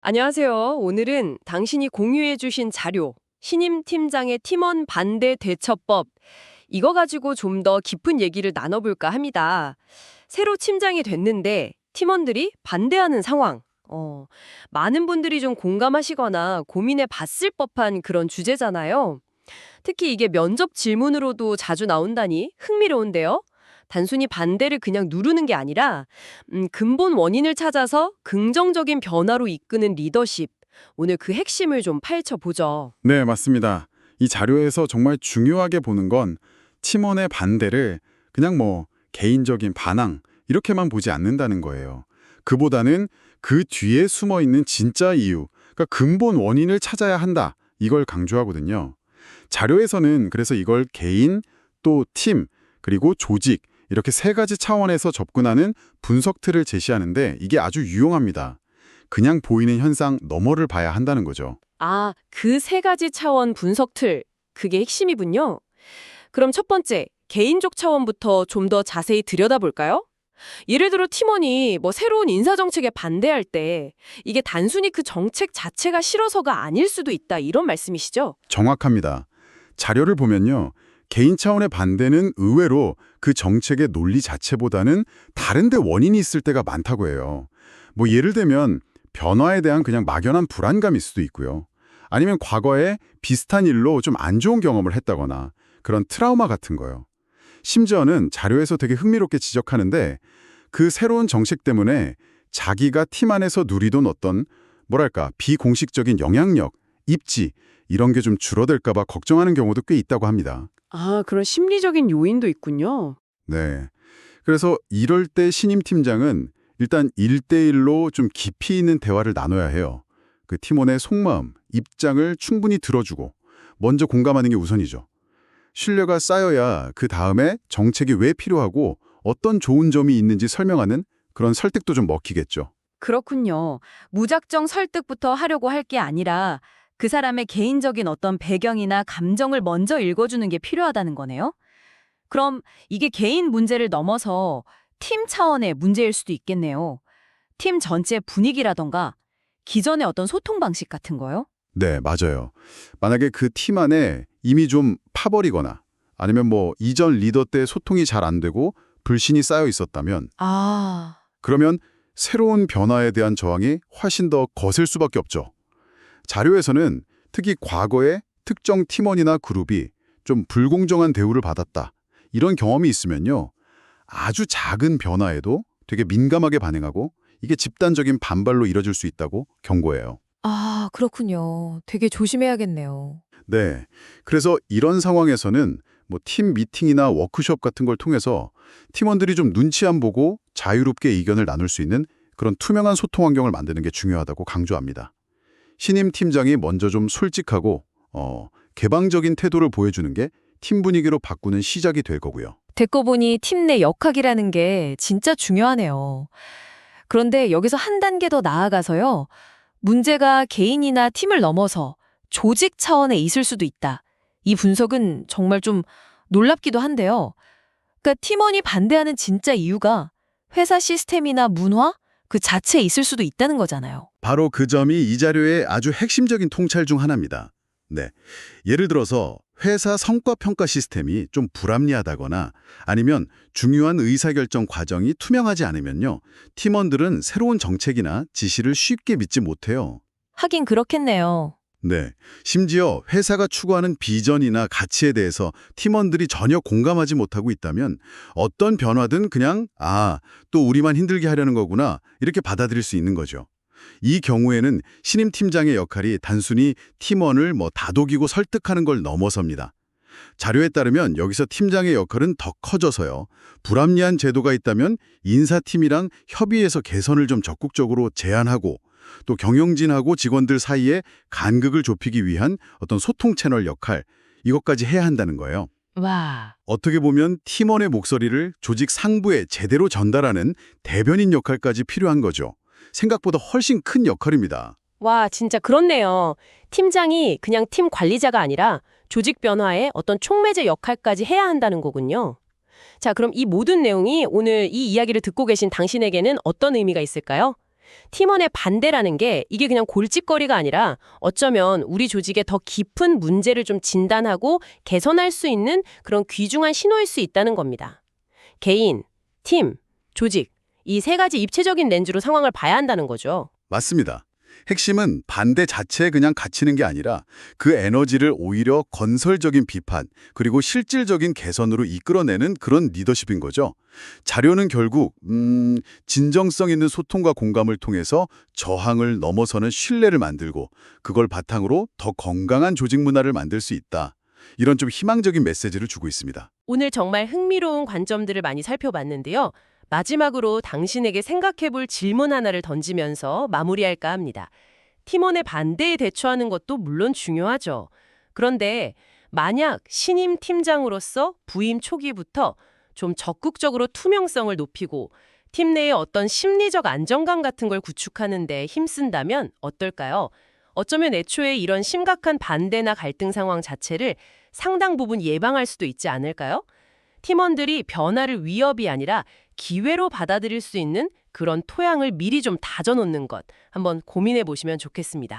안녕하세요. 오늘은 당신이 공유해주신 자료, 신임 팀장의 팀원 반대 대처법, 이거 가지고 좀 더 깊은 얘기를 나눠볼까 합니다. 새로 팀장이 됐는데 팀원들이 반대하는 상황. 많은 분들이 좀 공감하시거나 고민해 봤을 법한 그런 주제잖아요. 특히 이게 면접 질문으로도 자주 나온다니 흥미로운데요. 단순히 반대를 그냥 누르는 게 아니라 근본 원인을 찾아서 긍정적인 변화로 이끄는 리더십. 오늘 그 핵심을 좀 파헤쳐 보죠. 네, 맞습니다. 이 자료에서 정말 중요하게 보는 건 팀원의 반대를 그냥 개인적인 반항 이렇게만 보지 않는다는 거예요. 그보다는 그 뒤에 숨어 있는 진짜 이유, 그러니까 근본 원인을 찾아야 한다. 이걸 강조하거든요. 자료에서는 그래서 이걸 개인, 또 팀, 그리고 조직 이렇게 세 가지 차원에서 접근하는 분석 틀을 제시하는데 이게 아주 유용합니다. 그냥 보이는 현상 너머를 봐야 한다는 거죠. 아, 그 세 가지 차원 분석 틀. 그게 핵심이군요. 그럼 첫 번째, 개인적 차원부터 좀 더 자세히 들여다볼까요? 예를 들어 팀원이 새로운 인사 정책에 반대할 때 이게 단순히 그 정책 자체가 싫어서가 아닐 수도 있다 이런 말씀이시죠? 정확합니다. 자료를 보면요. 개인 차원의 반대는 의외로 그 정책의 논리 자체보다는 다른 데 원인이 있을 때가 많다고 해요. 예를 들면 변화에 대한 그냥 막연한 불안감일 수도 있고요. 아니면 과거에 비슷한 일로 좀 안 좋은 경험을 했다거나 그런 트라우마 같은 거요. 심지어는 자료에서 되게 흥미롭게 지적하는데 그 새로운 정책 때문에 자기가 팀 안에서 누리던 어떤 비공식적인 영향력, 입지 이런 게 좀 줄어들까 봐 걱정하는 경우도 꽤 있다고 합니다. 아, 그런 심리적인 요인도 있군요. 네. 그래서 이럴 때 신임 팀장은 일단 1대1로 좀 깊이 있는 대화를 나눠야 해요. 그 팀원의 속마음, 입장을 충분히 들어주고 먼저 공감하는 게 우선이죠. 신뢰가 쌓여야 그 다음에 정책이 왜 필요하고 어떤 좋은 점이 있는지 설명하는 그런 설득도 좀 먹히겠죠. 그렇군요. 무작정 설득부터 하려고 할 게 아니라 그 사람의 개인적인 어떤 배경이나 감정을 먼저 읽어주는 게 필요하다는 거네요. 그럼 이게 개인 문제를 넘어서 팀 차원의 문제일 수도 있겠네요. 팀 전체 분위기라던가 기존의 어떤 소통 방식 같은 거요? 네, 맞아요. 만약에 그 팀 안에 이미 좀 파버리거나 아니면 이전 리더 때 소통이 잘 안 되고 불신이 쌓여 있었다면 아, 그러면 새로운 변화에 대한 저항이 훨씬 더 거셀 수밖에 없죠. 자료에서는 특히 과거에 특정 팀원이나 그룹이 좀 불공정한 대우를 받았다. 이런 경험이 있으면요. 아주 작은 변화에도 되게 민감하게 반응하고 이게 집단적인 반발로 이뤄질 수 있다고 경고해요. 그렇군요. 되게 조심해야겠네요. 네. 그래서 이런 상황에서는 팀 미팅이나 워크숍 같은 걸 통해서 팀원들이 좀 눈치 안 보고 자유롭게 의견을 나눌 수 있는 그런 투명한 소통 환경을 만드는 게 중요하다고 강조합니다. 신임 팀장이 먼저 좀 솔직하고 개방적인 태도를 보여주는 게 팀 분위기로 바꾸는 시작이 될 거고요. 듣고 보니 팀 내 역학이라는 게 진짜 중요하네요. 그런데 여기서 한 단계 더 나아가서요. 문제가 개인이나 팀을 넘어서 조직 차원에 있을 수도 있다. 이 분석은 정말 좀 놀랍기도 한데요. 그러니까 팀원이 반대하는 진짜 이유가 회사 시스템이나 문화 그 자체에 있을 수도 있다는 거잖아요. 바로 그 점이 이 자료의 아주 핵심적인 통찰 중 하나입니다. 네. 예를 들어서 회사 성과평가 시스템이 좀 불합리하다거나 아니면 중요한 의사결정 과정이 투명하지 않으면요. 팀원들은 새로운 정책이나 지시를 쉽게 믿지 못해요. 하긴 그렇겠네요. 네. 심지어 회사가 추구하는 비전이나 가치에 대해서 팀원들이 전혀 공감하지 못하고 있다면 어떤 변화든 그냥 또 우리만 힘들게 하려는 거구나 이렇게 받아들일 수 있는 거죠. 이 경우에는 신임 팀장의 역할이 단순히 팀원을 다독이고 설득하는 걸 넘어섭니다. 자료에 따르면 여기서 팀장의 역할은 더 커져서요. 불합리한 제도가 있다면 인사팀이랑 협의해서 개선을 좀 적극적으로 제안하고 또 경영진하고 직원들 사이에 간극을 좁히기 위한 어떤 소통 채널 역할, 이것까지 해야 한다는 거예요. 와. 어떻게 보면 팀원의 목소리를 조직 상부에 제대로 전달하는 대변인 역할까지 필요한 거죠. 생각보다 훨씬 큰 역할입니다. 와, 진짜 그렇네요. 팀장이 그냥 팀 관리자가 아니라 조직 변화에 어떤 촉매제 역할까지 해야 한다는 거군요. 자, 그럼 이 모든 내용이 오늘 이 이야기를 듣고 계신 당신에게는 어떤 의미가 있을까요? 팀원의 반대라는 게 이게 그냥 골칫거리가 아니라 어쩌면 우리 조직의 더 깊은 문제를 좀 진단하고 개선할 수 있는 그런 귀중한 신호일 수 있다는 겁니다. 개인, 팀, 조직, 이 세 가지 입체적인 렌즈로 상황을 봐야 한다는 거죠. 맞습니다. 핵심은 반대 자체에 그냥 갇히는 게 아니라 그 에너지를 오히려 건설적인 비판 그리고 실질적인 개선으로 이끌어내는 그런 리더십인 거죠. 자료는 결국 진정성 있는 소통과 공감을 통해서 저항을 넘어서는 신뢰를 만들고 그걸 바탕으로 더 건강한 조직 문화를 만들 수 있다. 이런 좀 희망적인 메시지를 주고 있습니다. 오늘 정말 흥미로운 관점들을 많이 살펴봤는데요. 마지막으로 당신에게 생각해볼 질문 하나를 던지면서 마무리할까 합니다. 팀원의 반대에 대처하는 것도 물론 중요하죠. 그런데 만약 신임 팀장으로서 부임 초기부터 좀 적극적으로 투명성을 높이고 팀 내에 어떤 심리적 안정감 같은 걸 구축하는 데 힘쓴다면 어떨까요? 어쩌면 애초에 이런 심각한 반대나 갈등 상황 자체를 상당 부분 예방할 수도 있지 않을까요? 팀원들이 변화를 위협이 아니라 기회로 받아들일 수 있는 그런 토양을 미리 좀 다져놓는 것 한번 고민해 보시면 좋겠습니다.